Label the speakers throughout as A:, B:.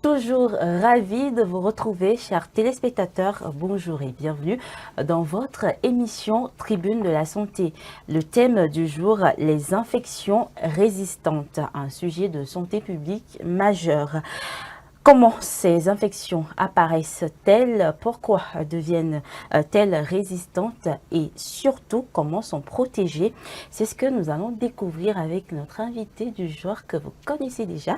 A: Toujours ravi de vous retrouver, chers téléspectateurs. Bonjour et bienvenue dans votre émission Tribune de la Santé. Le thème du jour, les infections résistantes, un sujet de santé publique majeur. Comment ces infections apparaissent-elles? Pourquoi deviennent-elles résistantes? Et surtout, comment sont protégées? C'est ce que nous allons découvrir avec notre invité du jour que vous connaissez déjà,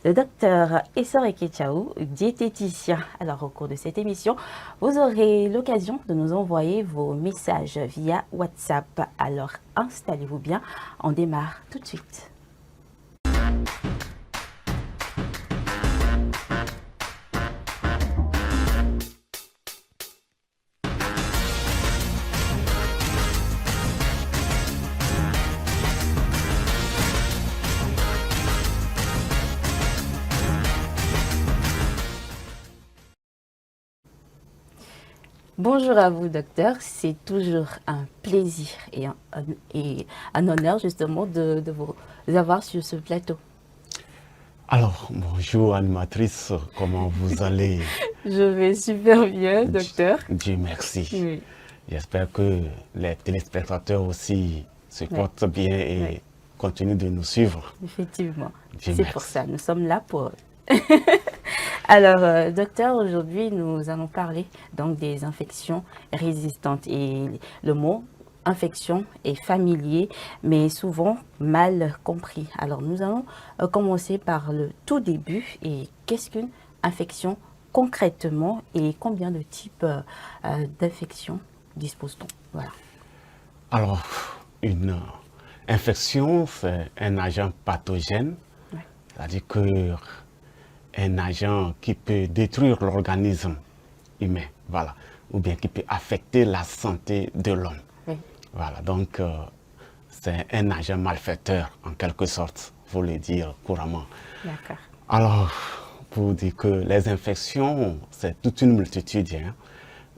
A: le docteur Essor Eketchaou, diététicien. Alors, au cours de cette émission, vous aurez l'occasion de nous envoyer vos messages via WhatsApp. Alors, installez-vous bien. On démarre tout de suite. Bonjour à vous, docteur. C'est toujours un plaisir et un honneur justement de vous avoir sur ce plateau.
B: Alors, bonjour animatrice, comment vous allez?
A: Je vais super bien, docteur.
B: Dieu merci.
A: Oui.
B: J'espère que les téléspectateurs aussi se portent bien et continuent de nous suivre.
A: Effectivement,
B: Dieu
A: c'est
B: merci.
A: pour ça, nous sommes là pour... Alors, docteur, aujourd'hui, nous allons parler donc des infections résistantes et le mot infection est familier, mais souvent mal compris. Alors, nous allons commencer par le tout début. Et qu'est-ce qu'une infection concrètement et combien de types d'infections dispose-t-on? Voilà.
B: Alors, une infection, c'est un agent pathogène, c'est-à-dire que un agent qui peut détruire l'organisme humain, voilà, ou bien qui peut affecter la santé de l'homme.
A: Oui.
B: Voilà, donc c'est un agent malfaiteur en quelque sorte, il faut le dire couramment.
A: D'accord.
B: Alors, pour dire que les infections, c'est toute une multitude, hein,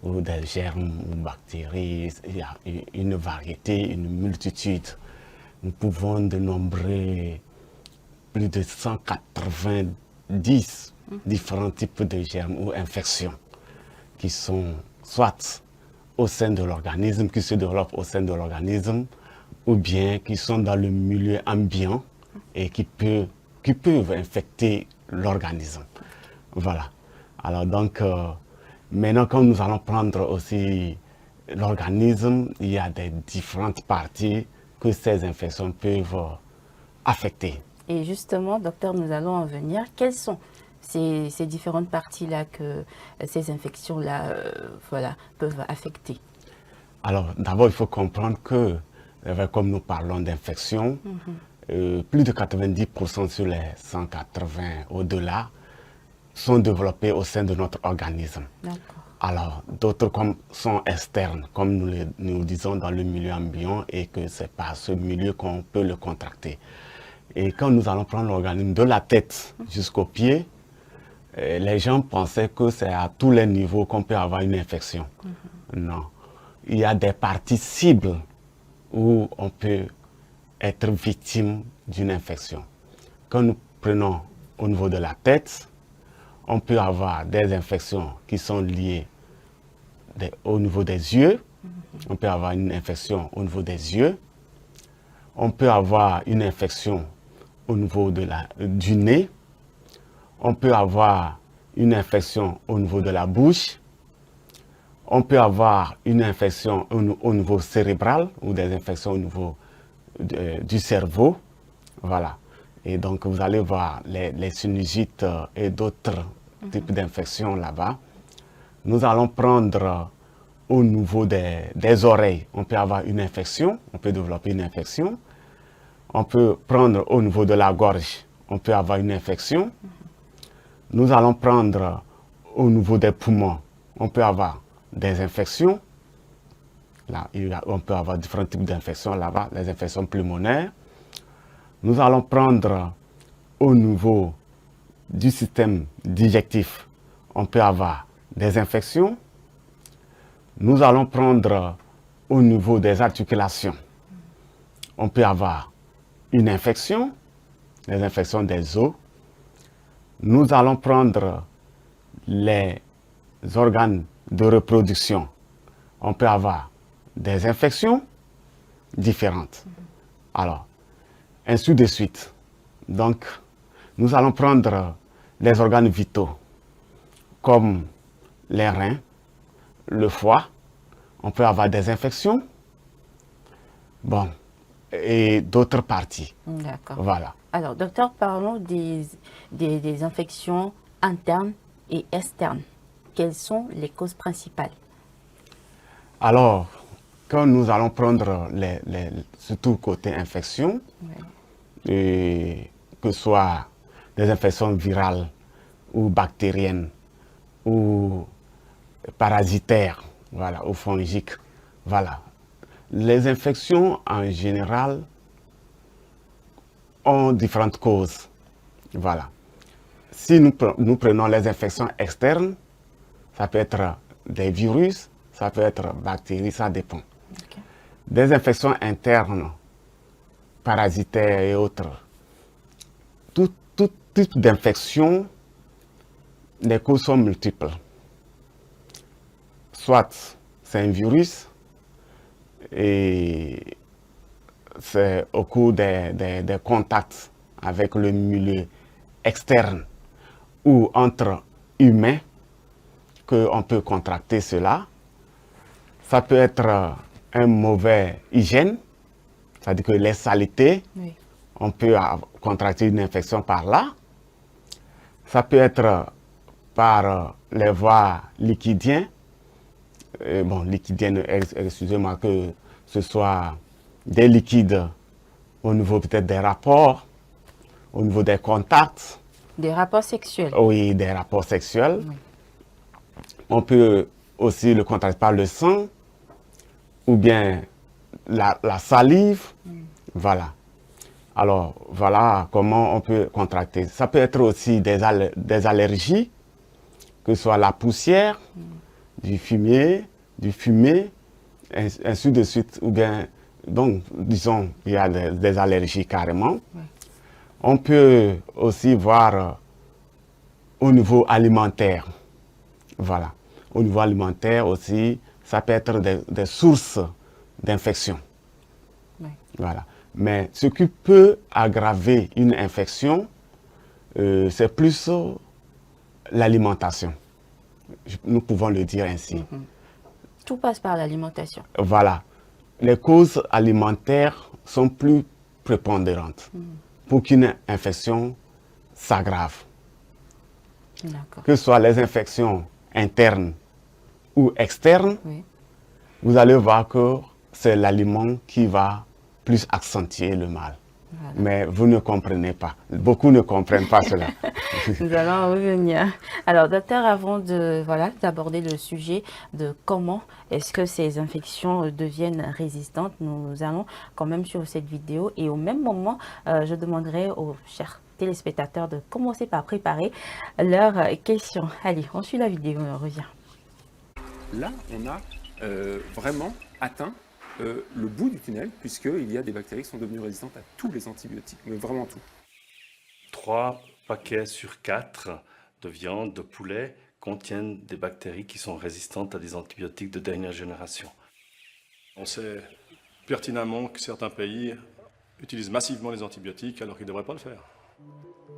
B: ou des germes ou bactéries, il y a une variété, une multitude. Nous pouvons dénombrer plus de 190 différents types de germes ou infections qui sont soit au sein de l'organisme, qui se développent au sein de l'organisme, ou bien qui sont dans le milieu ambiant et qui peuvent infecter l'organisme. Voilà. Alors donc, maintenant quand nous allons prendre aussi l'organisme, il y a des différentes parties que ces infections peuvent affecter.
A: Et justement, docteur, nous allons en venir. Quelles sont ces différentes parties-là que ces infections-là voilà, peuvent affecter?
B: Alors, d'abord, il faut comprendre que, comme nous parlons d'infection, plus de 90% sur les 180 au-delà sont développés au sein de notre organisme. Alors, d'autres sont externes, comme nous disons dans le milieu ambiant, et que c'est par ce milieu qu'on peut le contracter. Et quand nous allons prendre l'organisme de la tête jusqu'aux pieds, les gens pensaient que c'est à tous les niveaux qu'on peut avoir une infection. Non. Il y a des parties cibles où on peut être victime d'une infection. Quand nous prenons au niveau de la tête, on peut avoir des infections qui sont liées au niveau des yeux. On peut avoir une infection au niveau des yeux. On peut avoir une infection au niveau du nez. On peut avoir une infection au niveau de la bouche. On peut avoir une infection au niveau cérébral ou des infections au niveau du cerveau. Voilà. Et donc, vous allez voir les sinusites et d'autres types d'infections là-bas. Nous allons prendre au niveau des oreilles. On peut avoir une infection, on peut développer une infection. On peut prendre au niveau de la gorge, on peut avoir une infection. Nous allons prendre au niveau des poumons, on peut avoir des infections. Là, on peut avoir différents types d'infections là-bas, les infections pulmonaires. Nous allons prendre au niveau du système digestif, on peut avoir des infections. Nous allons prendre au niveau des articulations, on peut avoir une infection, les infections des os. Nous allons prendre les organes de reproduction. On peut avoir des infections différentes. Alors, ainsi de suite. Donc, nous allons prendre les organes vitaux, comme les reins, le foie. On peut avoir des infections, bon, et d'autres parties.
A: D'accord.
B: Voilà.
A: Alors, docteur, parlons des infections internes et externes. Quelles sont les causes principales?
B: Alors, quand nous allons prendre surtout côté infection, et que ce soit des infections virales ou bactériennes ou parasitaires, voilà, ou fongiques, voilà. Les infections en général ont différentes causes, voilà. Si nous prenons les infections externes, ça peut être des virus, ça peut être bactéries, ça dépend.
A: Okay.
B: Des infections internes, parasitaires et autres, tout type d'infection, les causes sont multiples. Soit c'est un virus, et c'est au cours des contacts avec le milieu externe ou entre humains qu'on peut contracter cela. Ça peut être un mauvais hygiène, c'est-à-dire que les saletés, oui. On peut contracter une infection par là. Ça peut être par les voies liquidiennes. Bon, liquidiennes, excusez-moi, que ce soit des liquides au niveau peut-être des rapports, au niveau des contacts.
A: Des rapports sexuels.
B: Oui, des rapports sexuels. Oui. On peut aussi le contracter par le sang ou bien la salive. Voilà. Alors, voilà comment on peut contracter. Ça peut être aussi des allergies, que ce soit la poussière, du fumier, du fumé, ainsi de suite. Ou bien, donc, disons, il y a des allergies carrément. Oui. On peut aussi voir au niveau alimentaire. Voilà. Au niveau alimentaire aussi, ça peut être des sources d'infection. Oui. Voilà. Mais ce qui peut aggraver une infection, c'est plus l'alimentation. Nous pouvons le dire ainsi.
A: Mm-hmm. Tout passe par l'alimentation.
B: Voilà. Les causes alimentaires sont plus prépondérantes pour qu'une infection s'aggrave. Que ce soit les infections internes ou externes, oui. Vous allez voir que c'est l'aliment qui va plus accentuer le mal. Voilà. Mais vous ne comprenez pas. Beaucoup ne comprennent pas cela.
A: Nous allons revenir. Alors, docteur, avant d'aborder le sujet de comment est-ce que ces infections deviennent résistantes, nous allons quand même suivre cette vidéo. Et au même moment, je demanderai aux chers téléspectateurs de commencer par préparer leurs questions. Allez, on suit la vidéo et on revient.
C: Là, on a vraiment atteint le bout du tunnel, puisqu'il y a des bactéries qui sont devenues résistantes à tous les antibiotiques, mais vraiment tout.
D: 3 paquets sur 4 de viande, de poulet, contiennent des bactéries qui sont résistantes à des antibiotiques de dernière génération.
E: On sait pertinemment que certains pays utilisent massivement les antibiotiques alors qu'ils ne devraient pas le faire.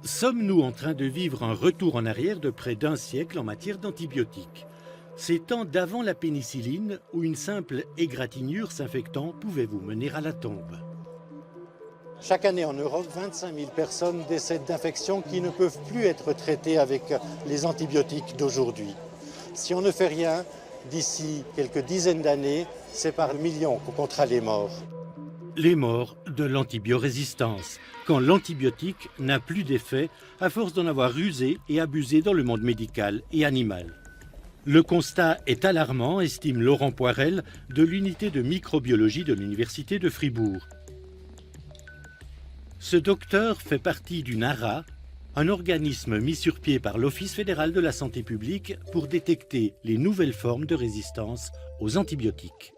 F: Sommes-nous en train de vivre un retour en arrière de près d'un siècle en matière d'antibiotiques ? Ces temps d'avant la pénicilline, où une simple égratignure s'infectant pouvait vous mener à la tombe.
G: Chaque année en Europe, 25 000 personnes décèdent d'infections qui ne peuvent plus être traitées avec les antibiotiques d'aujourd'hui. Si on ne fait rien, d'ici quelques dizaines d'années, c'est par millions qu'on comptera les morts.
F: Les morts de l'antibiorésistance, quand l'antibiotique n'a plus d'effet à force d'en avoir usé et abusé dans le monde médical et animal. Le constat est alarmant, estime Laurent Poirel de l'unité de microbiologie de l'Université de Fribourg. Ce docteur fait partie du NARA, un organisme mis sur pied par l'Office fédéral de la santé publique pour détecter les nouvelles formes de résistance aux antibiotiques.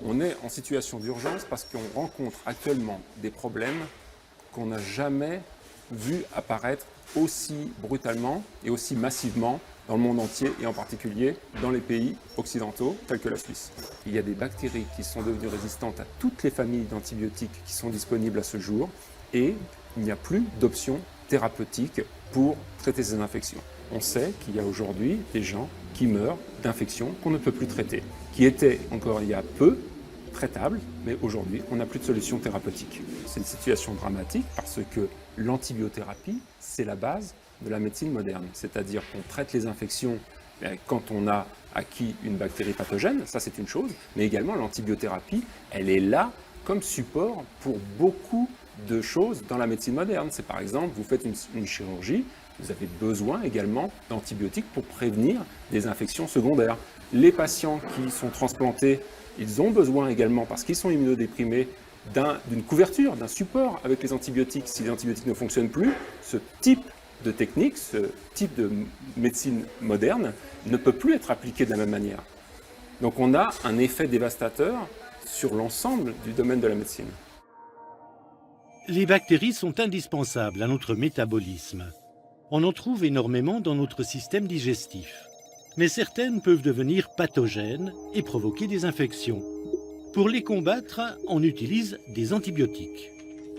C: On est en situation d'urgence parce qu'on rencontre actuellement des problèmes qu'on n'a jamais vu apparaître aussi brutalement et aussi massivement dans le monde entier et en particulier dans les pays occidentaux tels que la Suisse. Il y a des bactéries qui sont devenues résistantes à toutes les familles d'antibiotiques qui sont disponibles à ce jour et il n'y a plus d'options thérapeutiques pour traiter ces infections. On sait qu'il y a aujourd'hui des gens qui meurent d'infections qu'on ne peut plus traiter, qui étaient encore il y a peu traitables, mais aujourd'hui on n'a plus de solution thérapeutique. C'est une situation dramatique parce que l'antibiothérapie, c'est la base de la médecine moderne, c'est-à-dire qu'on traite les infections quand on a acquis une bactérie pathogène, ça c'est une chose, mais également l'antibiothérapie, elle est là comme support pour beaucoup de choses dans la médecine moderne. C'est par exemple, vous faites une chirurgie, vous avez besoin également d'antibiotiques pour prévenir des infections secondaires. Les patients qui sont transplantés, ils ont besoin également, parce qu'ils sont immunodéprimés, d'une couverture, d'un support avec les antibiotiques. Si les antibiotiques ne fonctionnent plus, ce type de technique, ce type de médecine moderne ne peut plus être appliqué de la même manière. Donc on a un effet dévastateur sur l'ensemble du domaine de la médecine.
F: Les bactéries sont indispensables à notre métabolisme. On en trouve énormément dans notre système digestif. Mais certaines peuvent devenir pathogènes et provoquer des infections. Pour les combattre, on utilise des antibiotiques.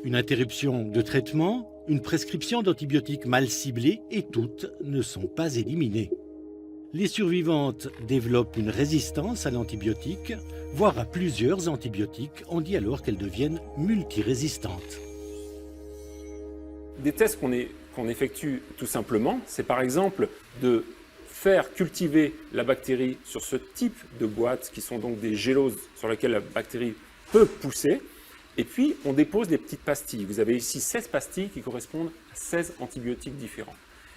F: Une interruption de traitement, une prescription d'antibiotiques mal ciblée et toutes ne sont pas éliminées. Les survivantes développent une résistance à l'antibiotique, voire à plusieurs antibiotiques. On dit alors qu'elles deviennent multirésistantes.
C: Des tests qu'on effectue tout simplement, c'est par exemple de faire cultiver la bactérie sur ce type de boîtes qui sont donc des géloses sur lesquelles la bactérie peut pousser. Et puis, on dépose des petites pastilles. Vous avez ici 16 pastilles qui correspondent à 16 antibiotiques différents.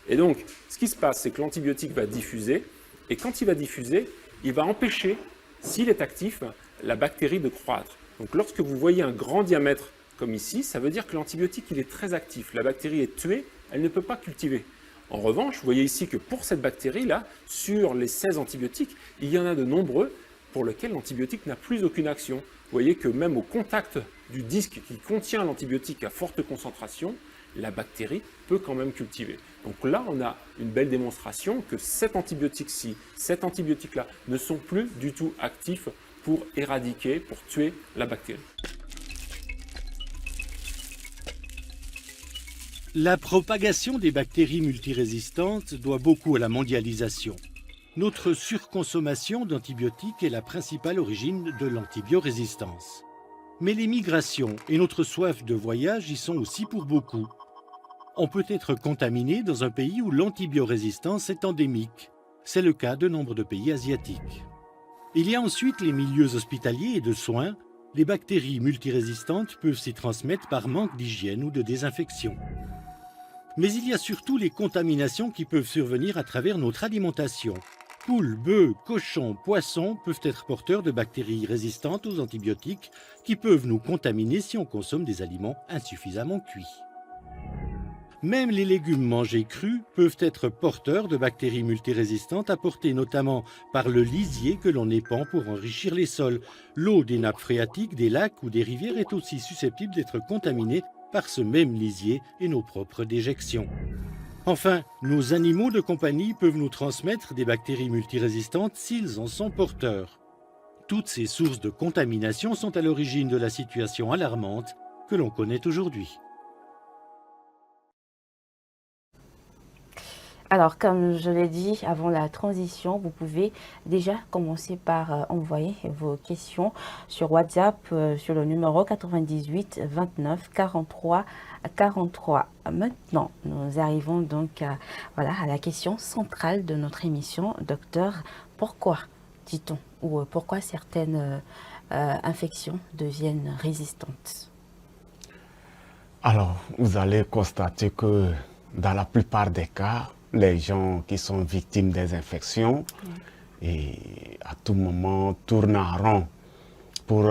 C: Et donc, ce qui se passe, c'est que l'antibiotique va diffuser. Et quand il va diffuser, il va empêcher, s'il est actif, la bactérie de croître. Donc, lorsque vous voyez un grand diamètre comme ici, ça veut dire que l'antibiotique il est très actif. La bactérie est tuée, elle ne peut pas cultiver. En revanche, vous voyez ici que pour cette bactérie-là, sur les 16 antibiotiques, il y en a de nombreux pour lesquels l'antibiotique n'a plus aucune action. Vous voyez que même au contact du disque qui contient l'antibiotique à forte concentration, la bactérie peut quand même cultiver. Donc là, on a une belle démonstration que cet antibiotique-ci, cet antibiotique-là, ne sont plus du tout actifs pour éradiquer, pour tuer la bactérie.
F: La propagation des bactéries multirésistantes doit beaucoup à la mondialisation. Notre surconsommation d'antibiotiques est la principale origine de l'antibiorésistance. Mais les migrations et notre soif de voyage y sont aussi pour beaucoup. On peut être contaminé dans un pays où l'antibiorésistance est endémique. C'est le cas de nombre de pays asiatiques. Il y a ensuite les milieux hospitaliers et de soins. Les bactéries multirésistantes peuvent s'y transmettre par manque d'hygiène ou de désinfection. Mais il y a surtout les contaminations qui peuvent survenir à travers notre alimentation. Poules, bœufs, cochons, poissons peuvent être porteurs de bactéries résistantes aux antibiotiques qui peuvent nous contaminer si on consomme des aliments insuffisamment cuits. Même les légumes mangés crus peuvent être porteurs de bactéries multirésistantes apportées notamment par le lisier que l'on épand pour enrichir les sols. L'eau des nappes phréatiques, des lacs ou des rivières est aussi susceptible d'être contaminée par ce même lisier et nos propres déjections. Enfin, nos animaux de compagnie peuvent nous transmettre des bactéries multirésistantes s'ils en sont porteurs. Toutes ces sources de contamination sont à l'origine de la situation alarmante que l'on connaît aujourd'hui.
A: Alors, comme je l'ai dit avant la transition, vous pouvez déjà commencer par envoyer vos questions sur WhatsApp sur le numéro 98 29 43 43. Maintenant, nous arrivons donc à la question centrale de notre émission. Docteur, pourquoi, dit-on, ou pourquoi certaines infections deviennent résistantes?
B: Alors, vous allez constater que dans la plupart des cas, les gens qui sont victimes des infections et à tout moment tournent en rond pour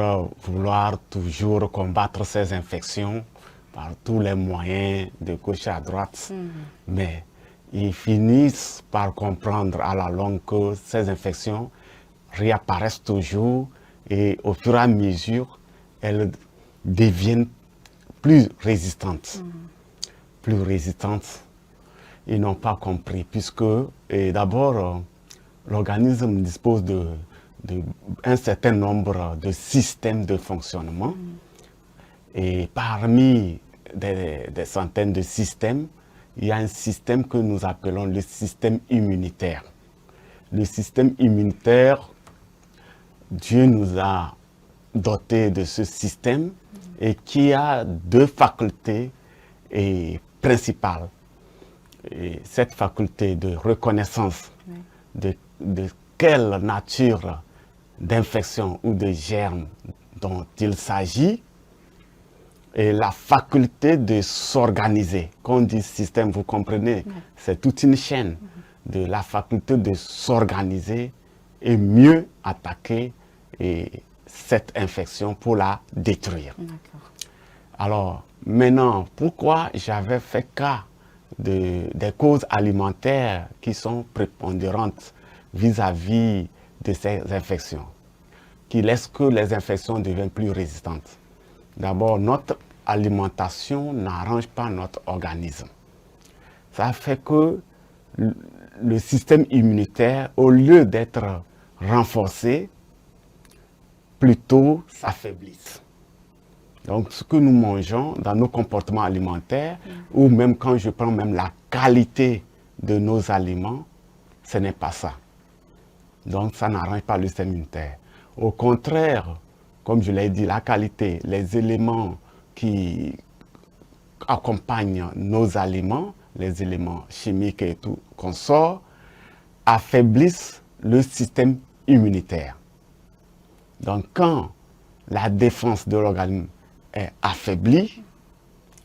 B: vouloir toujours combattre ces infections par tous les moyens de gauche à droite. Mais ils finissent par comprendre à la longue que ces infections réapparaissent toujours et au fur et à mesure, elles deviennent plus résistantes. plus résistantes. Ils n'ont pas compris, puisque d'abord, l'organisme dispose d'un certain nombre de systèmes de fonctionnement. Et parmi des centaines de systèmes, il y a un système que nous appelons le système immunitaire. Le système immunitaire, Dieu nous a dotés de ce système et qui a deux facultés principales. Et cette faculté de reconnaissance de quelle nature d'infection ou de germe dont il s'agit, et la faculté de s'organiser. Quand on dit système, vous comprenez, c'est toute une chaîne de la faculté de s'organiser et mieux attaquer cette infection pour la détruire. Alors, maintenant, pourquoi j'avais fait cas des causes alimentaires qui sont prépondérantes vis-à-vis de ces infections, qui laissent que les infections deviennent plus résistantes? D'abord, notre alimentation n'arrange pas notre organisme. Ça fait que le système immunitaire, au lieu d'être renforcé, plutôt s'affaiblisse. Donc, ce que nous mangeons dans nos comportements alimentaires, ou même quand je prends même la qualité de nos aliments, ce n'est pas ça. Donc, ça n'arrange pas le système immunitaire. Au contraire, comme je l'ai dit, la qualité, les éléments qui accompagnent nos aliments, les éléments chimiques et tout qu'on sort, affaiblissent le système immunitaire. Donc, quand la défense de l'organisme est affaiblie,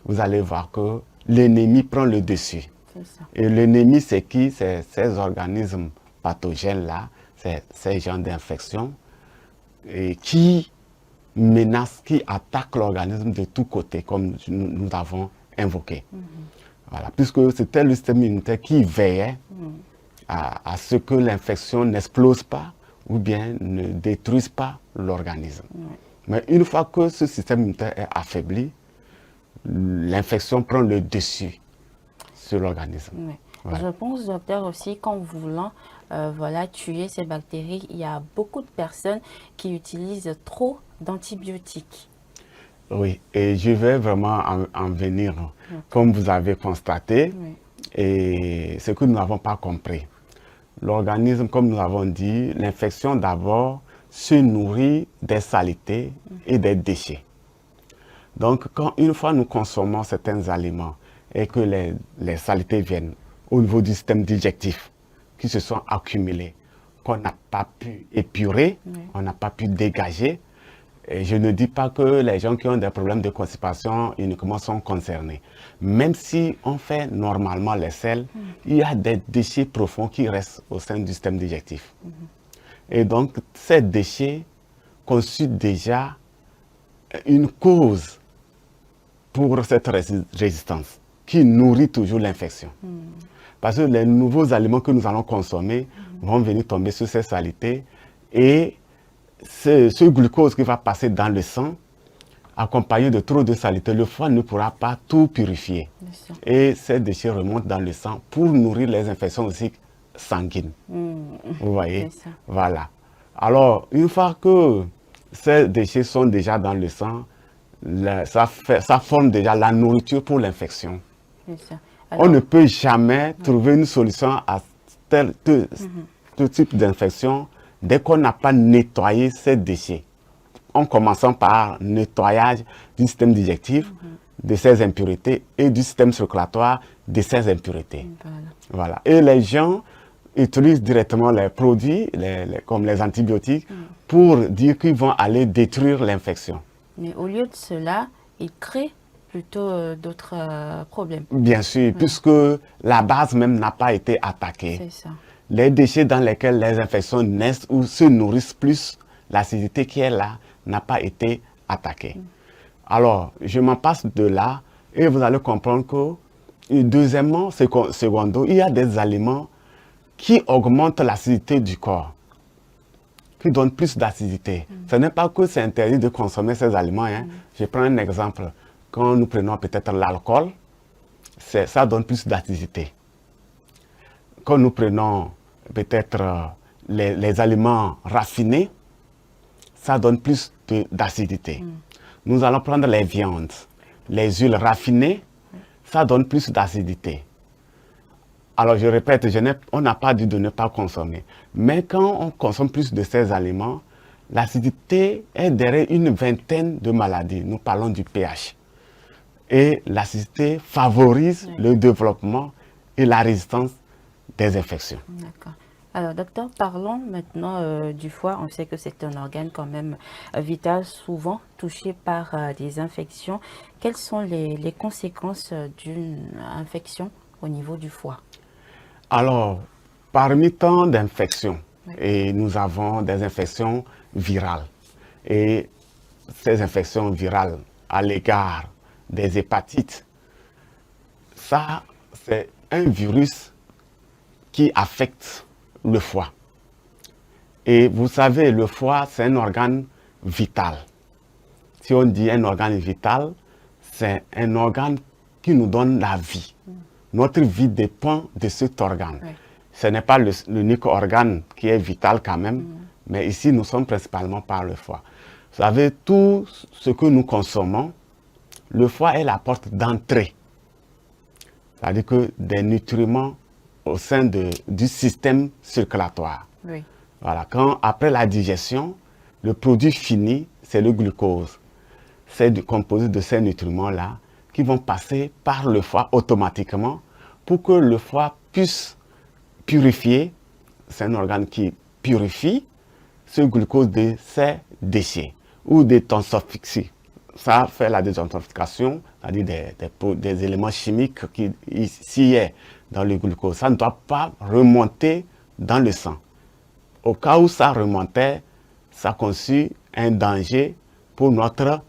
B: vous allez voir que l'ennemi prend le dessus. Et l'ennemi, c'est qui? C'est ces organismes pathogènes-là, ces gens d'infection, et qui menacent, qui attaquent l'organisme de tous côtés, comme nous avons invoqué. Voilà, puisque c'était le système immunitaire qui veillait à ce que l'infection n'explose pas ou bien ne détruise pas l'organisme. Mais une fois que ce système immunitaire est affaibli, l'infection prend le dessus sur l'organisme.
A: Voilà. Je pense, docteur, aussi qu'en voulant tuer ces bactéries, il y a beaucoup de personnes qui utilisent trop d'antibiotiques.
B: Oui, et je vais vraiment en venir, comme vous avez constaté, et ce que nous n'avons pas compris. L'organisme, comme nous avons dit, l'infection d'abord se nourrit des saletés et des déchets. Donc, une fois nous consommons certains aliments et que les saletés viennent au niveau du système digestif, qui se sont accumulés, qu'on n'a pas pu épurer, on n'a pas pu dégager. Et je ne dis pas que les gens qui ont des problèmes de constipation uniquement sont concernés. Même si on fait normalement les selles, il y a des déchets profonds qui restent au sein du système digestif. Et donc, ces déchets constituent déjà une cause pour cette résistance qui nourrit toujours l'infection. Parce que les nouveaux aliments que nous allons consommer vont venir tomber sur ces saletés et ce glucose qui va passer dans le sang, accompagné de trop de saleté, le foie ne pourra pas tout purifier. Et ces déchets remontent dans le sang pour nourrir les infections aussi sanguines. Vous voyez? Voilà. Alors, une fois que ces déchets sont déjà dans le sang, ça forme déjà la nourriture pour l'infection. On ne peut jamais trouver une solution à tout type d'infection dès qu'on n'a pas nettoyé ces déchets, en commençant par nettoyage du système digestif, de ces impuretés et du système circulatoire de ces impuretés. Voilà. Et les gens utilisent directement les produits, comme les antibiotiques, pour dire qu'ils vont aller détruire l'infection.
A: Mais au lieu de cela, ils créent plutôt d'autres problèmes.
B: Bien sûr, puisque la base même n'a pas été attaquée.
A: C'est ça.
B: Les déchets dans lesquels les infections naissent ou se nourrissent plus, l'acidité qui est là n'a pas été attaquée. Alors, je m'en passe de là et vous allez comprendre que, deuxièmement, secondo, il y a des aliments qui augmentent l'acidité du corps, qui donnent plus d'acidité. Ce n'est pas que c'est interdit de consommer ces aliments. Je prends un exemple. Quand nous prenons peut-être l'alcool, ça donne plus d'acidité. Quand nous prenons peut-être les aliments raffinés, ça donne plus d'acidité. Nous allons prendre les viandes, les huiles raffinées, ça donne plus d'acidité. Alors je répète, on n'a pas dit de ne pas consommer. Mais quand on consomme plus de ces aliments, l'acidité est derrière une vingtaine de maladies. Nous parlons du pH. Et l'acidité favorise le développement et la résistance des infections.
A: D'accord. Alors, docteur, parlons maintenant du foie. On sait que c'est un organe quand même vital, souvent touché par des infections. Quelles sont les conséquences d'une infection au niveau du foie?
B: Alors, parmi tant d'infections, et nous avons des infections virales. Et ces infections virales à l'égard des hépatites, ça, c'est un virus qui affecte le foie. Et vous savez, le foie, c'est un organe vital. Si on dit un organe vital, c'est un organe qui nous donne la vie. Notre vie dépend de cet organe. Oui. Ce n'est pas l'unique organe qui est vital quand même, mais ici, nous sommes principalement par le foie. Vous savez, tout ce que nous consommons, le foie est la porte d'entrée. C'est-à-dire que des nutriments au sein du système circulatoire. Oui. Voilà. Après la digestion, le produit fini, c'est le glucose. C'est composé de ces nutriments-là qui vont passer par le foie automatiquement pour que le foie puisse purifier, c'est un organe qui purifie ce glucose de ces déchets ou détoxifier. Ça fait la détoxification, c'est-à-dire des éléments chimiques qui s'y est dans le glucose. Ça ne doit pas remonter dans le sang. Au cas où ça remontait, ça constitue un danger pour notre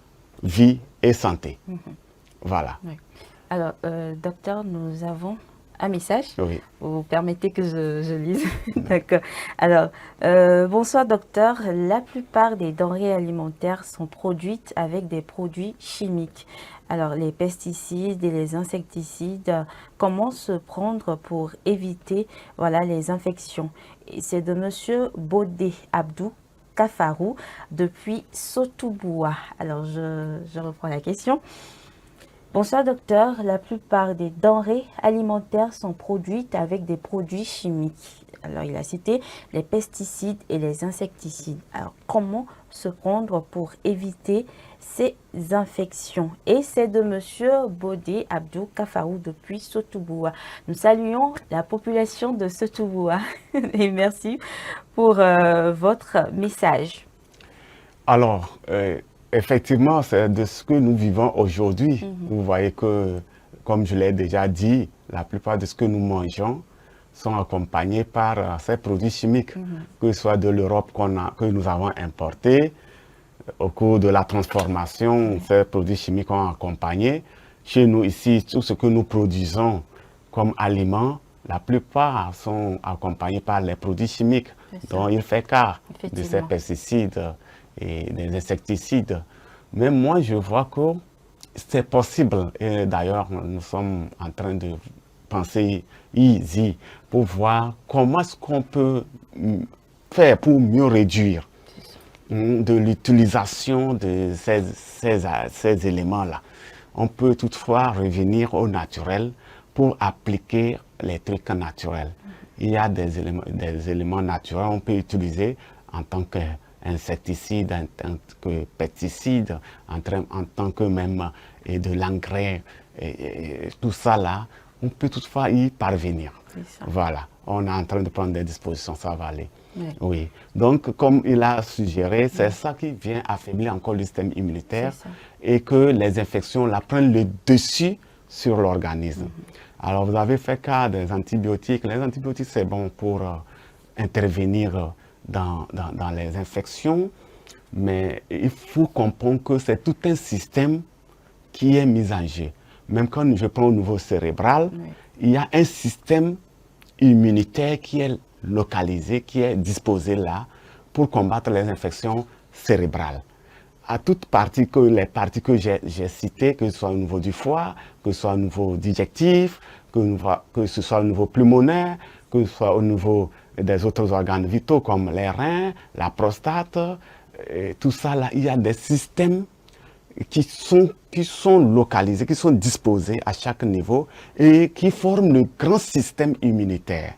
B: vie et santé. Voilà.
A: Oui. Alors, docteur, nous avons un message.
B: Oui.
A: Vous permettez que je lise. D'accord. Alors, bonsoir docteur. La plupart des denrées alimentaires sont produites avec des produits chimiques. Alors, les pesticides et les insecticides, comment se prendre pour éviter les infections? C'est de monsieur Bodé Abdou Kafarou depuis Sotoboua. Alors, je reprends la question. Bonsoir docteur, la plupart des denrées alimentaires sont produites avec des produits chimiques. Alors il a cité les pesticides et les insecticides. Alors comment se prendre pour éviter ces infections? Et c'est de monsieur Bodé Abdou Kafarou depuis Sotoboua. Nous saluons la population de Sotoboua et merci pour votre message.
B: Alors, effectivement, c'est de ce que nous vivons aujourd'hui. Vous voyez que, comme je l'ai déjà dit, la plupart de ce que nous mangeons sont accompagnés par ces produits chimiques, que ce soit de l'Europe que nous avons importés. Au cours de la transformation, ces produits chimiques ont accompagné. Chez nous, ici, tout ce que nous produisons comme aliments, la plupart sont accompagnés par les produits chimiques dont il fait cas de ces pesticides et des insecticides. Mais moi, je vois que c'est possible. Et d'ailleurs, nous sommes en train de penser ici pour voir comment est-ce qu'on peut faire pour mieux réduire de l'utilisation de ces éléments-là. On peut toutefois revenir au naturel pour appliquer les trucs naturels. Il y a des éléments naturels qu'on peut utiliser en tant qu'insecticide, en tant que pesticide, en tant que même de l'engrais, et tout ça là, on peut toutefois y parvenir. Voilà, on est en train de prendre des dispositions, ça va aller. Oui. Oui. Donc, comme il a suggéré, c'est ça qui vient affaiblir encore le système immunitaire et que les infections là, prennent le dessus sur l'organisme. Alors, vous avez fait cas des antibiotiques. Les antibiotiques, c'est bon pour intervenir dans les infections, mais il faut comprendre que c'est tout un système qui est mis en jeu. Même quand je prends au niveau cérébral, il y a un système immunitaire qui est localisé, qui est disposé là pour combattre les infections cérébrales. à toutes les parties que j'ai citées, que ce soit au niveau du foie, que ce soit au niveau digestif, que ce soit au niveau pulmonaire, que ce soit au niveau des autres organes vitaux comme les reins, la prostate, et tout ça là, il y a des systèmes qui sont localisés, qui sont disposés à chaque niveau et qui forment le grand système immunitaire.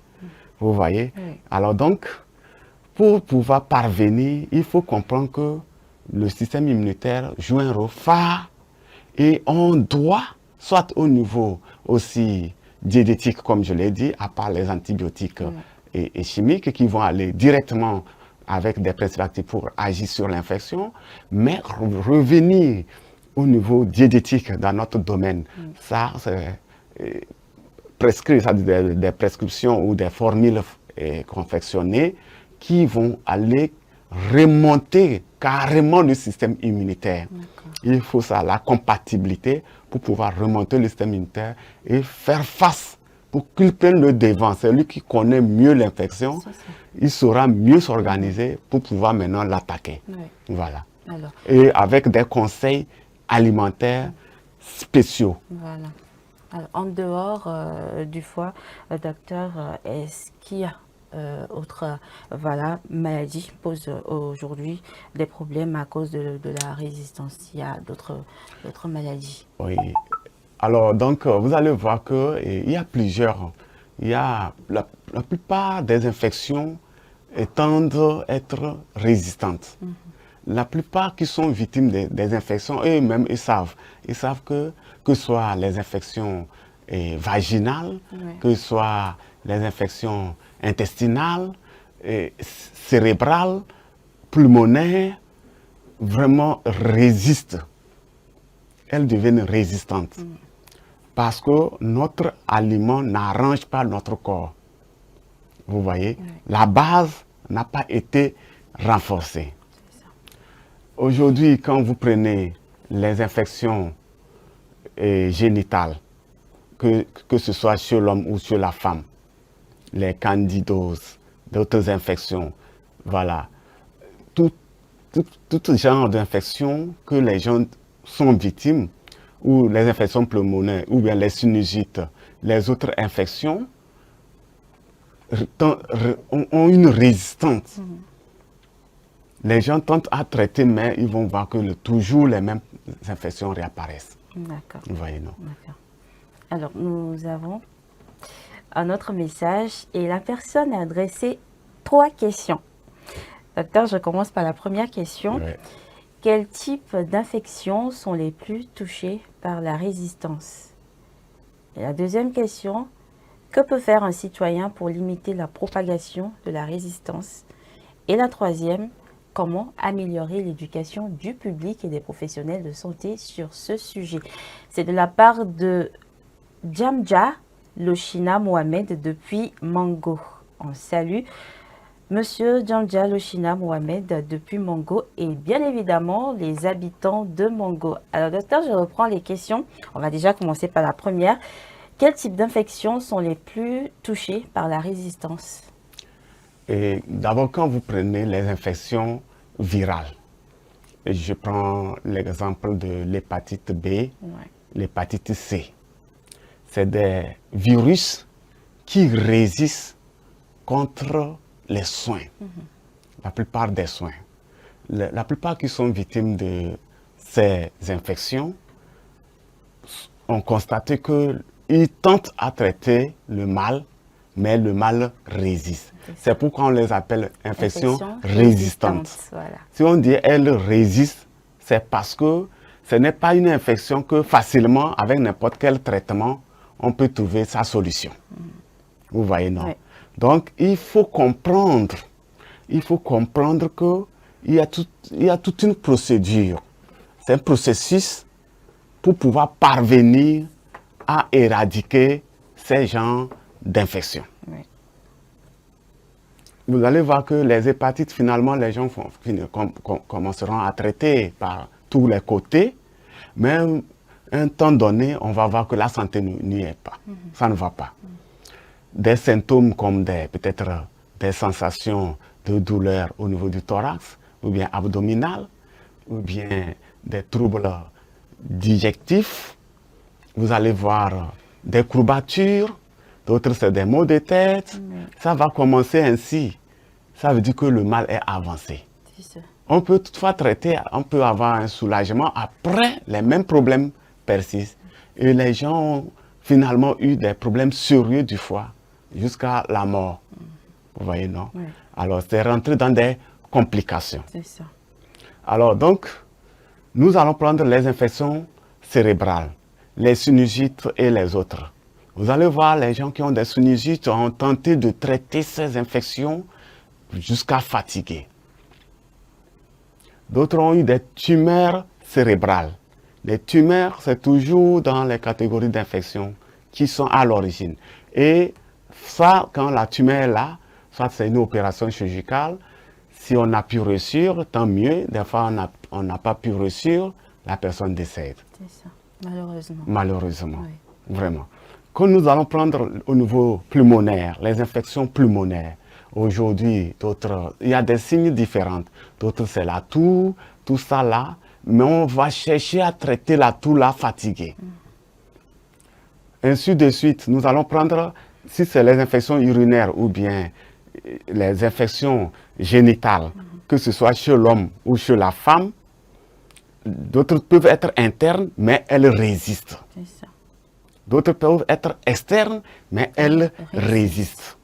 B: Vous voyez?
A: Oui.
B: Alors donc, pour pouvoir parvenir, il faut comprendre que le système immunitaire joue un rôle phare et on doit, soit au niveau aussi diététique, comme je l'ai dit, à part les antibiotiques et chimiques qui vont aller directement avec des principes actifs pour agir sur l'infection, mais revenir au niveau diététique dans notre domaine, ça c'est prescrit, ça des prescriptions ou des formules confectionnées qui vont aller remonter carrément le système immunitaire. Il faut ça, la compatibilité pour pouvoir remonter le système immunitaire et faire face pour qu'il prenne le devant. C'est lui qui connaît mieux l'infection, il saura mieux s'organiser pour pouvoir maintenant l'attaquer.
A: Oui.
B: Voilà.
A: Alors,
B: Et avec des conseils alimentaires spéciaux.
A: voilà. Alors, en dehors du foie, docteur, est-ce qu'il y a autre maladie pose aujourd'hui des problèmes à cause de la résistance? Il y a d'autres maladies?
B: Oui. Alors, donc, vous allez voir qu'il y a plusieurs. Il y a la plupart des infections tendent à être résistantes. La plupart qui sont victimes des infections, eux-mêmes, ils savent. Ils savent que ce soit les infections vaginales, que ce soit les infections intestinales, cérébrales, pulmonaires, vraiment résistent. Elles deviennent résistantes. Parce que notre aliment n'arrange pas notre corps. Vous voyez, la base n'a pas été renforcée. Aujourd'hui, quand vous prenez les infections génitales, que ce soit chez l'homme ou chez la femme, les candidoses, d'autres infections, voilà, tout genre d'infections que les gens sont victimes, ou les infections pulmonaires, ou bien les sinusites, les autres infections, ont une résistance. Les gens tentent à traiter, mais ils vont voir que toujours les mêmes infections réapparaissent.
A: D'accord.
B: Vous voyez, non?
A: D'accord. Alors, nous avons un autre message et la personne a adressé 3 questions. Docteur, je commence par la première question.
B: Ouais.
A: Quels types d'infections sont les plus touchés par la résistance? Et la deuxième question, que peut faire un citoyen pour limiter la propagation de la résistance? Et la troisième, comment améliorer l'éducation du public et des professionnels de santé sur ce sujet? C'est de la part de Djamja Lochina Mohamed depuis Mango. On salue Monsieur Djamja Lochina Mohamed depuis Mango et bien évidemment les habitants de Mango. Alors docteur, je reprends les questions. On va déjà commencer par la première. Quels types d'infections sont les plus touchés par la résistance?
B: Et d'abord, quand vous prenez les infections virales, et je prends l'exemple de l'hépatite B, l'hépatite C. C'est des virus qui résistent contre les soins, la plupart des soins. La plupart qui sont victimes de ces infections ont constaté qu'ils tentent à traiter le mal, mais le mal résiste. C'est pourquoi on les appelle infections résistantes.
A: Voilà.
B: Si on dit elles résistent, c'est parce que ce n'est pas une infection que facilement, avec n'importe quel traitement, on peut trouver sa solution. Vous voyez, non?
A: Oui.
B: Donc, il faut comprendre qu'il y a toute une procédure. C'est un processus pour pouvoir parvenir à éradiquer ces genres d'infections.
A: Oui.
B: Vous allez voir que les hépatites, finalement, les gens commenceront à traiter par tous les côtés, mais un temps donné, on va voir que la santé n'y est pas. Ça ne va pas. Des symptômes comme peut-être des sensations de douleur au niveau du thorax ou bien abdominal, ou bien des troubles digestifs. Vous allez voir des courbatures, d'autres c'est des maux de tête. Ça va commencer ainsi. Ça veut dire que le mal est avancé.
A: C'est ça.
B: On peut toutefois traiter, on peut avoir un soulagement. Après, les mêmes problèmes persistent. Et les gens ont finalement eu des problèmes sérieux du foie jusqu'à la mort. Vous voyez, non?
A: Oui.
B: Alors, c'est rentré dans des complications.
A: C'est ça.
B: Alors, donc, nous allons prendre les infections cérébrales, les sinusites et les autres. Vous allez voir, les gens qui ont des sinusites ont tenté de traiter ces infections jusqu'à fatiguer. D'autres ont eu des tumeurs cérébrales. Les tumeurs, c'est toujours dans les catégories d'infections qui sont à l'origine. Et ça, quand la tumeur est là, soit c'est une opération chirurgicale, si on a pu réussir, tant mieux. Des fois, on n'a pas pu réussir, la personne décède.
A: C'est ça. Malheureusement.
B: Malheureusement,
A: Oui.
B: vraiment. Quand nous allons prendre au niveau pulmonaire, les infections pulmonaires, aujourd'hui, il y a des signes différents. D'autres, c'est la toux, tout ça là. Mais on va chercher à traiter la toux là fatiguée. Ainsi de suite, nous allons prendre, si c'est les infections urinaires ou bien les infections génitales, que ce soit chez l'homme ou chez la femme, d'autres peuvent être internes, mais elles résistent.
A: C'est ça.
B: D'autres peuvent être externes, mais elles résistent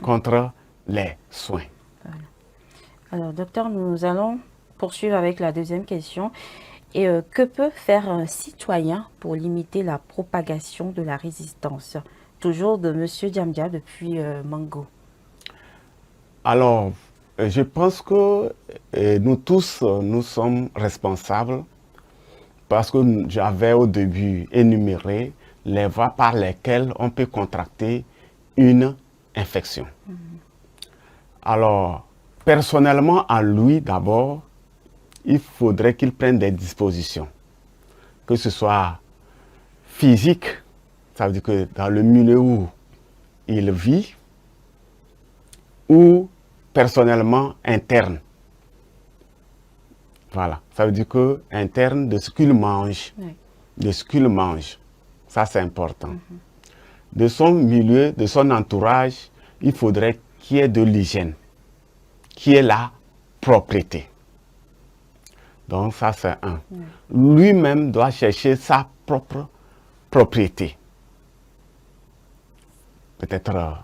B: contre les soins.
A: Alors, docteur, nous allons poursuivre avec la deuxième question. Et que peut faire un citoyen pour limiter la propagation de la résistance? Toujours de M. Diamdia depuis Mango.
B: Alors, je pense que nous tous, nous sommes responsables parce que j'avais au début énuméré les voies par lesquelles on peut contracter une infection. Alors, personnellement, à lui d'abord, il faudrait qu'il prenne des dispositions, que ce soit physique, ça veut dire que dans le milieu où il vit, ou personnellement interne. Voilà, ça veut dire que interne de ce qu'il mange,
A: Oui.
B: de ce qu'il mange, ça c'est important. De son milieu, de son entourage, il faudrait qu'il y ait de l'hygiène, qu'il y ait la propreté. Donc ça c'est un. Lui-même doit chercher sa propre propriété. Peut-être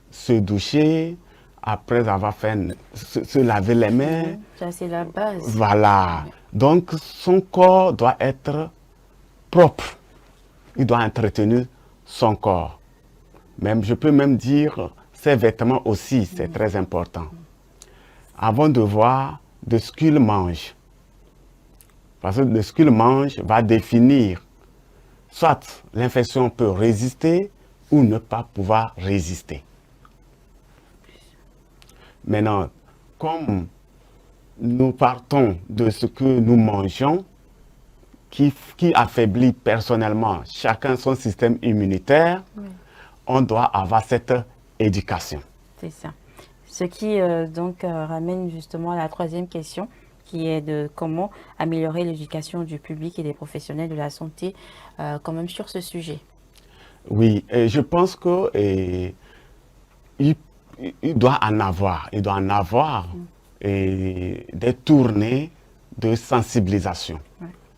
B: se doucher, après avoir fait se laver les mains.
A: Ça, c'est la base.
B: Voilà. Donc son corps doit être propre. Il doit entretenir son corps. Même, je peux même dire ses vêtements aussi, c'est très important. Avant de voir de ce qu'il mange. Parce que de ce qu'il mange va définir soit l'infection peut résister ou ne pas pouvoir résister. Maintenant, comme nous partons de ce que nous mangeons, qui affaiblit personnellement chacun son système immunitaire, on doit avoir cette éducation.
A: C'est ça. Ce qui donc ramène justement à la troisième question, qui est de comment améliorer l'éducation du public et des professionnels de la santé quand même sur ce sujet.
B: Oui, et je pense que il doit en avoir des tournées de sensibilisation.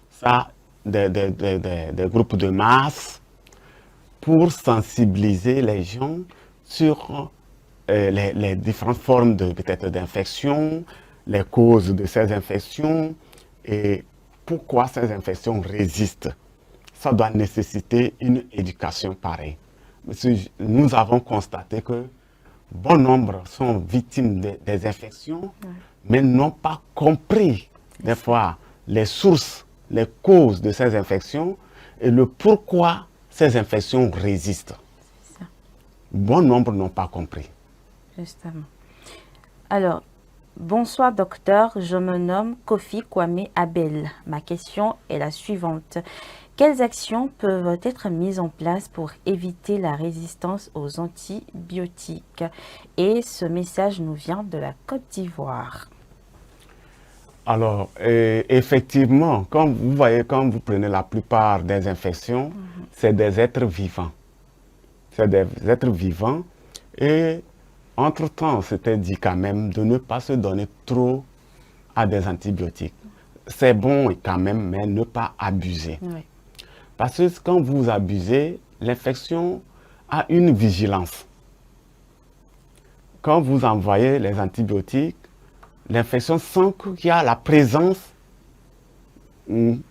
B: Ça, des groupes de masse pour sensibiliser les gens sur les différentes formes peut-être d'infection, les causes de ces infections et pourquoi ces infections résistent. Ça doit nécessiter une éducation pareille. Nous avons constaté que bon nombre sont victimes des infections, mais n'ont pas compris des fois les sources, les causes de ces infections et le pourquoi ces infections résistent. Bon nombre n'ont pas compris.
A: Justement. Alors, bonsoir docteur, je me nomme Kofi Kwame Abel. Ma question est la suivante. Quelles actions peuvent être mises en place pour éviter la résistance aux antibiotiques? Et ce message nous vient de la Côte d'Ivoire.
B: Alors, effectivement, comme vous voyez, quand vous prenez la plupart des infections, c'est des êtres vivants. C'est des êtres vivants. Et entre-temps, c'était dit quand même de ne pas se donner trop à des antibiotiques. C'est bon quand même, mais ne pas abuser.
A: Oui.
B: Parce que quand vous abusez, l'infection a une vigilance. Quand vous envoyez les antibiotiques, l'infection sent qu'il y a la présence de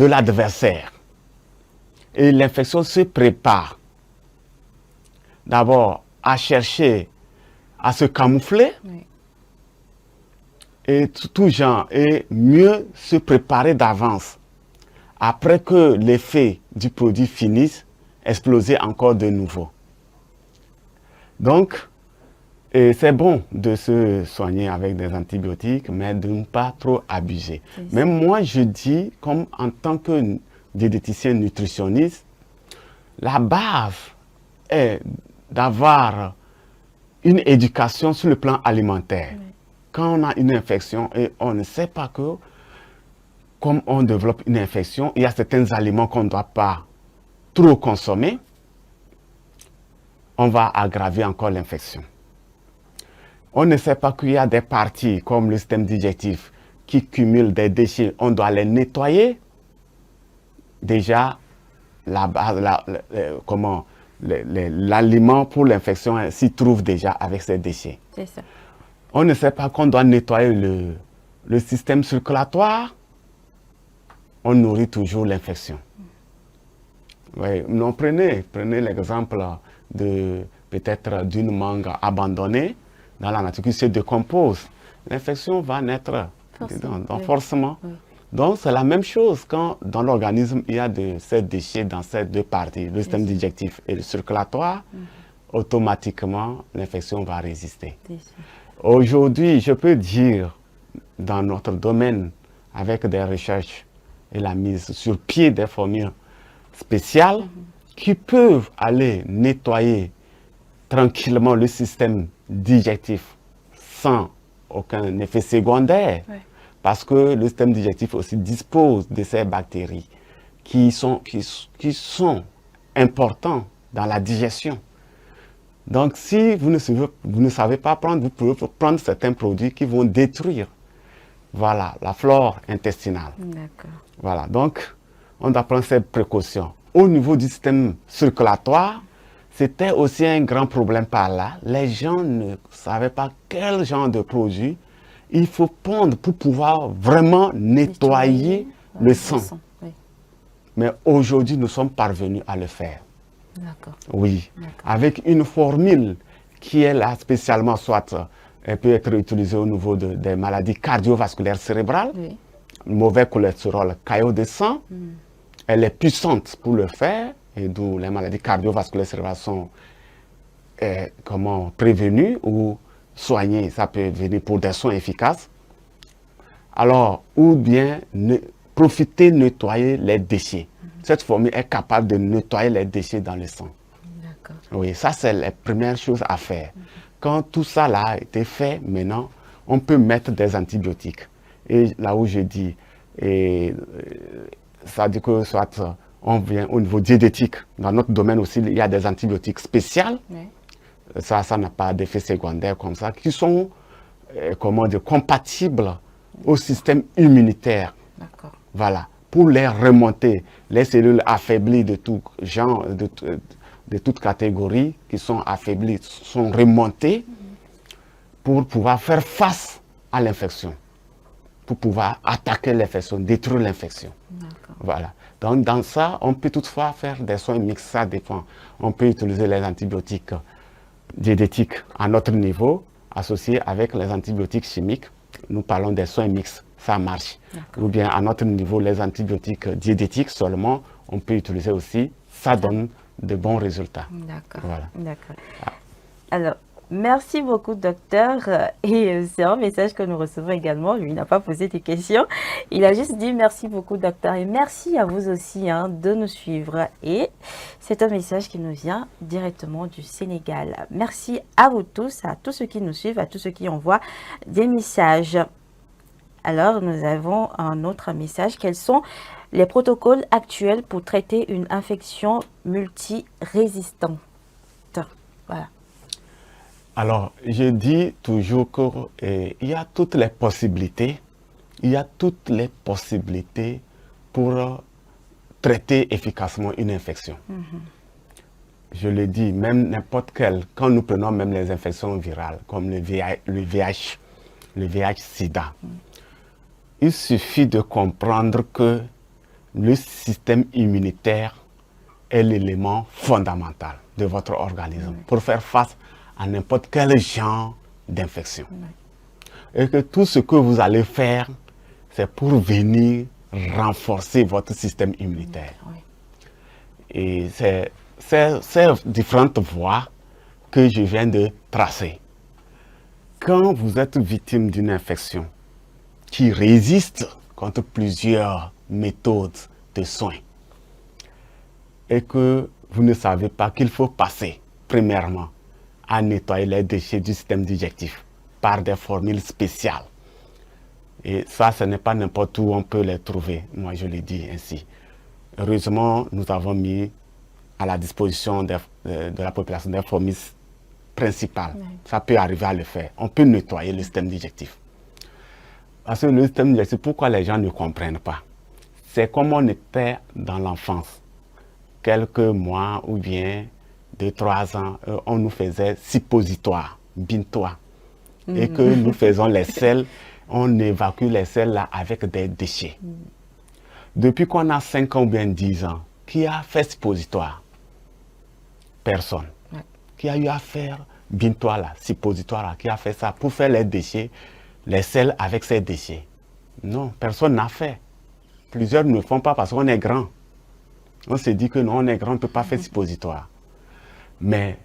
B: l'adversaire. Et l'infection se prépare d'abord à chercher à se camoufler
A: Oui.
B: et tout genre, et mieux se préparer d'avance. Après que l'effet du produit finisse, exploser encore de nouveau. Donc, c'est bon de se soigner avec des antibiotiques, mais de ne pas trop abuser. Même moi, je dis, comme en tant que diététicien nutritionniste, la base est d'avoir une éducation sur le plan alimentaire. Oui. Quand on a une infection et on ne sait pas que, comme on développe une infection, il y a certains aliments qu'on ne doit pas trop consommer, on va aggraver encore l'infection. On ne sait pas qu'il y a des parties comme le système digestif qui cumulent des déchets, on doit les nettoyer. Déjà, l'aliment pour l'infection s'y trouve déjà avec ces déchets.
A: C'est ça.
B: On ne sait pas qu'on doit nettoyer le système circulatoire, on nourrit toujours l'infection. Oui, non, prenez l'exemple de peut-être d'une mangue abandonnée dans la nature qui se décompose. L'infection va naître forcément. Oui. Donc c'est la même chose quand dans l'organisme il y a de ces déchets dans ces deux parties, le système digestif et le circulatoire, automatiquement l'infection va résister. Aujourd'hui, je peux dire dans notre domaine, avec des recherches et la mise sur pied des formules spéciales qui peuvent aller nettoyer tranquillement le système digestif sans aucun effet secondaire. Oui. Parce que le système digestif aussi dispose de ces bactéries qui sont importantes dans la digestion. Donc si vous ne savez pas prendre, vous pouvez prendre certains produits qui vont détruire la flore intestinale. D'accord. Voilà, donc on doit prendre ces précautions. Au niveau du système circulatoire, c'était aussi un grand problème par là. Les gens ne savaient pas quel genre de produit il faut prendre pour pouvoir vraiment nettoyer le sang. Oui. Mais aujourd'hui, nous sommes parvenus à le faire. D'accord. Oui, avec une formule qui est là spécialement, soit elle peut être utilisée au niveau des maladies cardiovasculaires cérébrales, oui. Mauvais cholestérol, caillot de sang. Elle est puissante pour le faire, et d'où les maladies cardiovasculaires cérébrales sont prévenues ou soigner, ça peut venir pour des soins efficaces. Alors, ou bien profiter nettoyer les déchets. Cette formule est capable de nettoyer les déchets dans le sang. D'accord. Oui, ça c'est la première chose à faire. Quand tout ça là a été fait, maintenant, on peut mettre des antibiotiques. Et là où je dis, ça dit que soit on vient au niveau diététique, dans notre domaine aussi, il y a des antibiotiques spéciaux. Oui. Ça n'a pas d'effet secondaire comme ça, qui sont compatibles au système immunitaire. D'accord. Voilà, pour les remonter, les cellules affaiblies de tout genre, de toute catégorie, qui sont affaiblies, sont remontées pour pouvoir faire face à l'infection, pour pouvoir attaquer l'infection, détruire l'infection. Voilà. Donc dans ça, on peut toutefois faire des soins mixtes, ça dépend. On peut utiliser les antibiotiques diététiques à notre niveau, associés avec les antibiotiques chimiques. Nous parlons des soins mixtes, ça marche. Ou bien à notre niveau, les antibiotiques diététiques seulement, on peut utiliser aussi, ça donne de bons résultats.
A: D'accord.
B: Voilà.
A: D'accord. Alors, Merci beaucoup, docteur. Et c'est un message que nous recevons également. Lui, il n'a pas posé de questions. Il a juste dit merci beaucoup, docteur. Et merci à vous aussi de nous suivre. Et c'est un message qui nous vient directement du Sénégal. Merci à vous tous, à tous ceux qui nous suivent, à tous ceux qui envoient des messages. Alors, nous avons un autre message. Quels sont les protocoles actuels pour traiter une infection multirésistante? Voilà.
B: Alors, je dis toujours qu'il y a toutes les possibilités, pour traiter efficacement une infection. Je le dis, même n'importe quelle, quand nous prenons même les infections virales, comme le VIH-Sida, il suffit de comprendre que le système immunitaire est l'élément fondamental de votre organisme pour faire face à n'importe quel genre d'infection. Et que tout ce que vous allez faire, c'est pour venir renforcer votre système immunitaire. Et c'est ces différentes voies que je viens de tracer. Quand vous êtes victime d'une infection qui résiste contre plusieurs méthodes de soins et que vous ne savez pas qu'il faut passer, premièrement, à nettoyer les déchets du système digestif par des formules spéciales. Et ça, ce n'est pas n'importe où on peut les trouver, moi je le dis ainsi. Heureusement, nous avons mis à la disposition de la population des formules principales. Ça peut arriver à le faire. On peut nettoyer le système digestif. Parce que le système digestif, pourquoi les gens ne comprennent pas? C'est comme on était dans l'enfance. Quelques mois ou bien 2-3 ans, on nous faisait suppositoire, bintois. Et que nous faisons les selles, on évacue les selles là avec des déchets. Depuis qu'on a 5 ans ou bien 10 ans, qui a fait suppositoire? Personne. Qui a eu à faire bintois là, suppositoire là, qui a fait ça pour faire les déchets, les selles avec ces déchets? Non, personne n'a fait. Plusieurs ne le font pas parce qu'on est grand. On se dit que non, on est grand, on ne peut pas faire suppositoire. Mais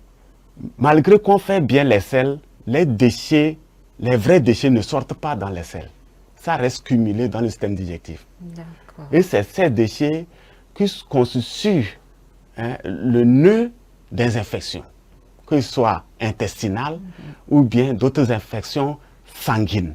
B: malgré qu'on fait bien les selles, les déchets, les vrais déchets ne sortent pas dans les selles. Ça reste cumulé dans le système digestif. Et c'est ces déchets qui constituent le nœud des infections, que ce soit intestinales ou bien d'autres infections sanguines.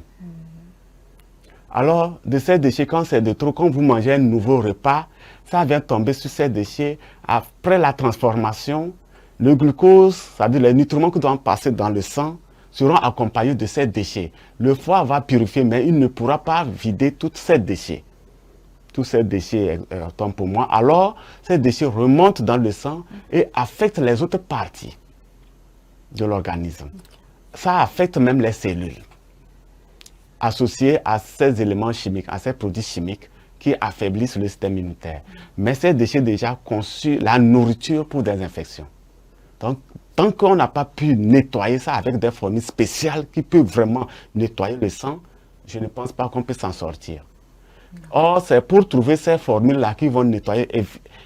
B: Alors, de ces déchets, quand c'est de trop, quand vous mangez un nouveau repas, ça vient tomber sur ces déchets. Après la transformation, le glucose, c'est-à-dire les nutriments qui doivent passer dans le sang, seront accompagnés de ces déchets. Le foie va purifier, mais il ne pourra pas vider tous ces déchets. Tous ces déchets tombent pour moi. Alors, ces déchets remontent dans le sang et affectent les autres parties de l'organisme. Ça affecte même les cellules, associées à ces éléments chimiques, à ces produits chimiques qui affaiblissent le système immunitaire. Mais ces déchets déjà conçus la nourriture pour des infections. Donc, tant qu'on n'a pas pu nettoyer ça avec des formules spéciales qui peuvent vraiment nettoyer le sang, je ne pense pas qu'on peut s'en sortir. Or, c'est pour trouver ces formules-là qui vont nettoyer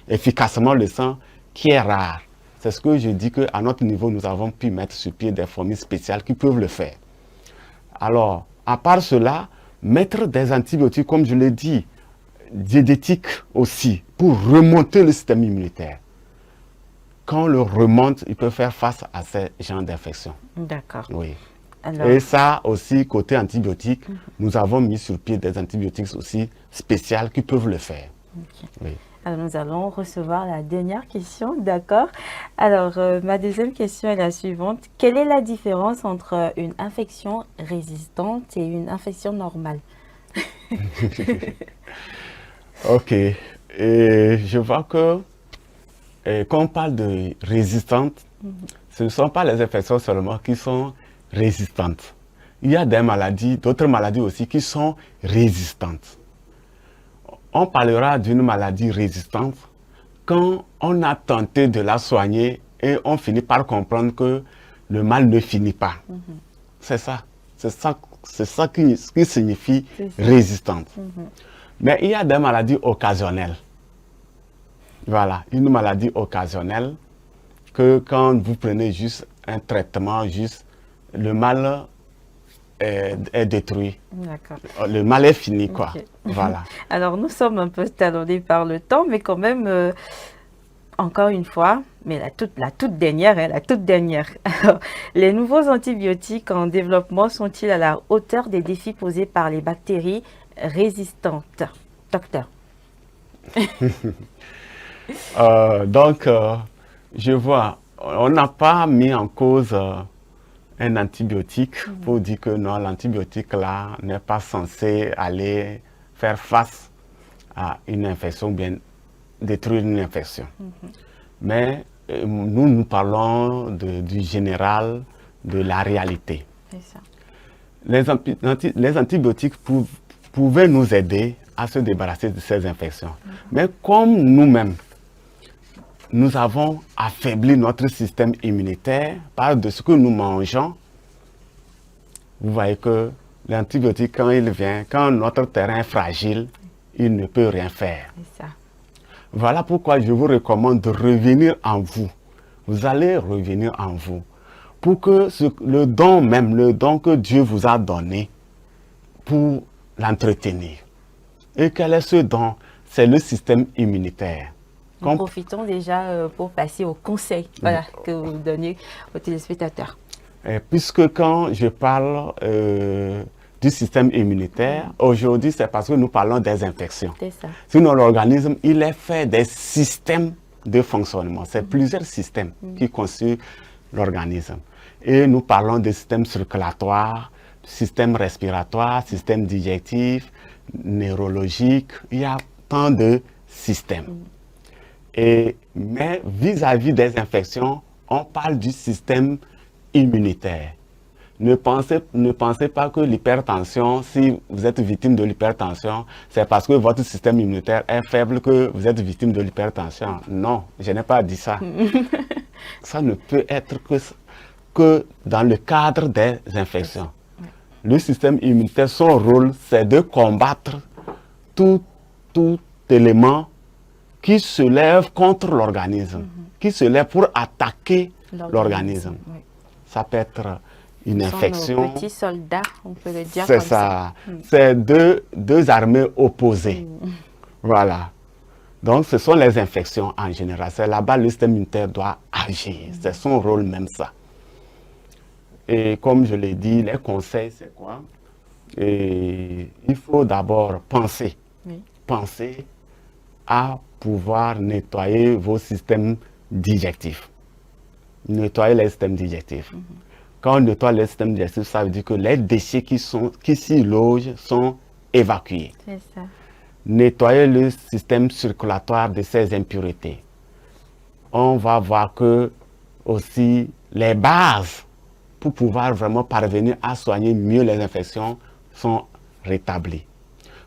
B: efficacement le sang qui est rare. C'est ce que je dis qu'à notre niveau, nous avons pu mettre sur pied des formules spéciales qui peuvent le faire. Alors, à part cela, mettre des antibiotiques, comme je l'ai dit, diététiques aussi, pour remonter le système immunitaire. Quand on le remonte, il peut faire face à ces genres d'infections.
A: D'accord.
B: Oui.
A: Alors...
B: Et ça aussi, côté antibiotiques, nous avons mis sur pied des antibiotiques aussi spéciales qui peuvent le faire. Oui.
A: Alors, nous allons recevoir la dernière question, d'accord. Alors, ma deuxième question est la suivante. Quelle est la différence entre une infection résistante et une infection normale?
B: Ok. Et je vois que quand on parle de résistante, ce ne sont pas les infections seulement qui sont résistantes. Il y a des maladies, d'autres maladies aussi qui sont résistantes. On parlera d'une maladie résistante quand on a tenté de la soigner et on finit par comprendre que le mal ne finit pas. C'est ça. C'est ça qui signifie résistante. Mais il y a des maladies occasionnelles. Voilà, une maladie occasionnelle que quand vous prenez juste un traitement juste le mal est détruit.
A: D'accord.
B: Le mal est fini, quoi.
A: Ok.
B: Voilà.
A: Alors, nous sommes un peu talonnés par le temps, mais quand même, encore une fois, mais la toute dernière, hein, la toute dernière. Alors, les nouveaux antibiotiques en développement sont-ils à la hauteur des défis posés par les bactéries résistantes? Docteur.
B: Donc, je vois, on n'a pas mis en cause un antibiotique pour dire que non, l'antibiotique là n'est pas censé aller faire face à une infection ou bien détruire une infection. Mais nous parlons du général, de la réalité.
A: C'est ça.
B: Les antibiotiques pouvaient nous aider à se débarrasser de ces infections. Mais comme nous-mêmes, nous avons affaibli notre système immunitaire par de ce que nous mangeons, vous voyez que l'antibiotique, quand il vient, quand notre terrain est fragile, il ne peut rien faire.
A: C'est ça.
B: Voilà pourquoi je vous recommande de revenir en vous. Vous allez revenir en vous pour que le don même, le don que Dieu vous a donné, pour l'entretenir. Et quel est ce don? C'est le système immunitaire.
A: Nous profitons déjà pour passer au conseil que vous donnez aux téléspectateurs.
B: Puisque quand je parle du système immunitaire, aujourd'hui c'est parce que nous parlons des infections.
A: C'est ça.
B: Sinon l'organisme, il est fait des systèmes de fonctionnement. C'est plusieurs systèmes qui constituent l'organisme. Et nous parlons des systèmes circulatoires, système respiratoire, système digestif, neurologique. Il y a tant de systèmes. Mais vis-à-vis des infections, on parle du système immunitaire. Ne pensez pas que l'hypertension, si vous êtes victime de l'hypertension, c'est parce que votre système immunitaire est faible que vous êtes victime de l'hypertension. Non, je n'ai pas dit ça. Ça ne peut être que dans le cadre des infections. Le système immunitaire, son rôle, c'est de combattre tout élément qui se lève contre l'organisme, qui se lève pour attaquer l'organisme.
A: Oui.
B: Ça peut être une infection.
A: Nos petits soldats, on peut le dire
B: C'est
A: comme ça.
B: C'est deux armées opposées. Voilà. Donc, ce sont les infections en général. C'est là-bas le système immunitaire doit agir. C'est son rôle même ça. Et comme je l'ai dit, les conseils, c'est quoi? Il faut d'abord penser. Penser à pouvoir nettoyer vos systèmes digestifs. Nettoyer les systèmes digestifs. Quand on nettoie les systèmes digestifs, ça veut dire que les déchets qui s'y logent sont évacués.
A: C'est ça.
B: Nettoyer le système circulatoire de ces impuretés. On va voir que aussi les bases pour pouvoir vraiment parvenir à soigner mieux les infections sont rétablies.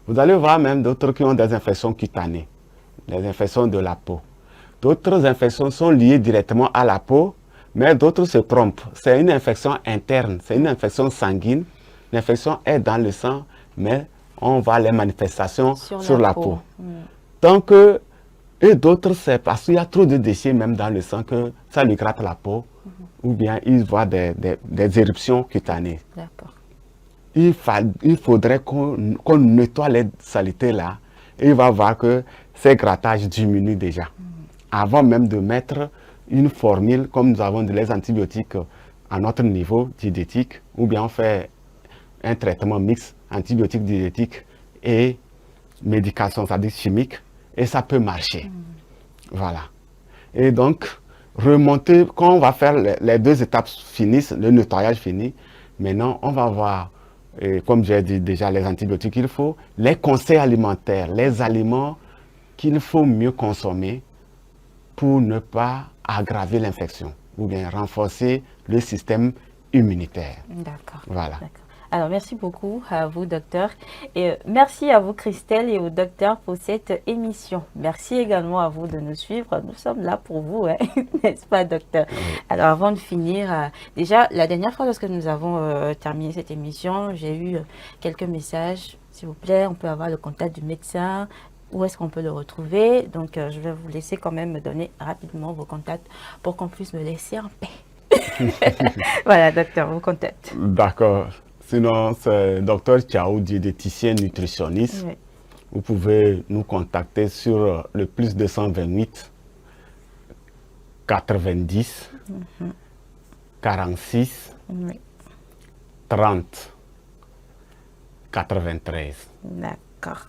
B: Vous allez voir même d'autres qui ont des infections cutanées, les infections de la peau. D'autres infections sont liées directement à la peau, mais d'autres se trompent. C'est une infection interne, c'est une infection sanguine. L'infection est dans le sang, mais on voit les manifestations sur la peau. Donc, et d'autres, c'est parce qu'il y a trop de déchets même dans le sang que ça lui gratte la peau, ou bien il voit des éruptions cutanées.
A: D'accord.
B: Il faudrait qu'on nettoie les saletés là, et il va voir que ces grattages diminuent déjà. Avant même de mettre une formule, comme nous avons les antibiotiques à notre niveau diététique, ou bien on fait un traitement mixte, antibiotique diététique et médication, c'est-à-dire chimique, et ça peut marcher. Voilà. Et donc, remonter, quand on va faire les deux étapes finissent, le nettoyage fini, maintenant on va voir, comme j'ai dit déjà, les antibiotiques qu'il faut, les conseils alimentaires, les aliments qu'il faut mieux consommer pour ne pas aggraver l'infection ou bien renforcer le système immunitaire.
A: D'accord.
B: Voilà.
A: Alors, merci beaucoup à vous, docteur. Et merci à vous, Christelle, et au docteur pour cette émission. Merci également à vous de nous suivre. Nous sommes là pour vous, hein, n'est-ce pas, docteur? Oui. Alors, avant de finir, déjà, la dernière fois, lorsque nous avons terminé cette émission, j'ai eu quelques messages. S'il vous plaît, on peut avoir le contact du médecin. Où est-ce qu'on peut le retrouver? Donc, je vais vous laisser quand même me donner rapidement vos contacts pour qu'on puisse me laisser en paix. Voilà, docteur, vous contacte.
B: D'accord. Sinon, c'est Dr Thiao, diététicien nutritionniste.
A: Oui.
B: Vous pouvez nous contacter sur le plus 228 90 46
A: Oui.
B: 30 93.
A: D'accord.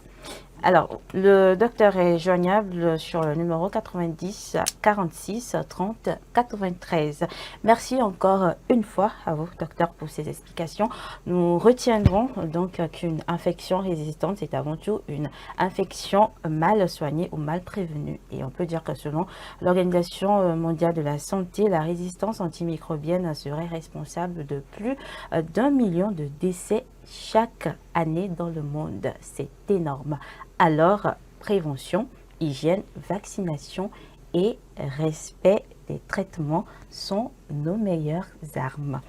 A: Alors, le docteur est joignable sur le numéro 90 46 30 93. Merci encore une fois à vous, docteur, pour ces explications. Nous retiendrons donc qu'une infection résistante est avant tout une infection mal soignée ou mal prévenue. Et on peut dire que selon l'Organisation mondiale de la santé, la résistance antimicrobienne serait responsable de plus d'1 million de décès chaque année dans le monde. C'est énorme. Alors, prévention, hygiène, vaccination et respect des traitements sont nos meilleures armes.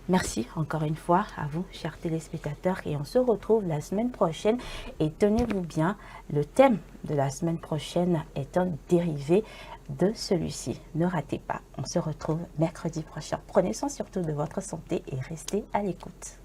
A: Merci encore une fois à vous, chers téléspectateurs, et on se retrouve la semaine prochaine. Et tenez-vous bien, le thème de la semaine prochaine est un dérivé de celui-ci. Ne ratez pas, on se retrouve mercredi prochain. Prenez soin surtout de votre santé et restez à l'écoute.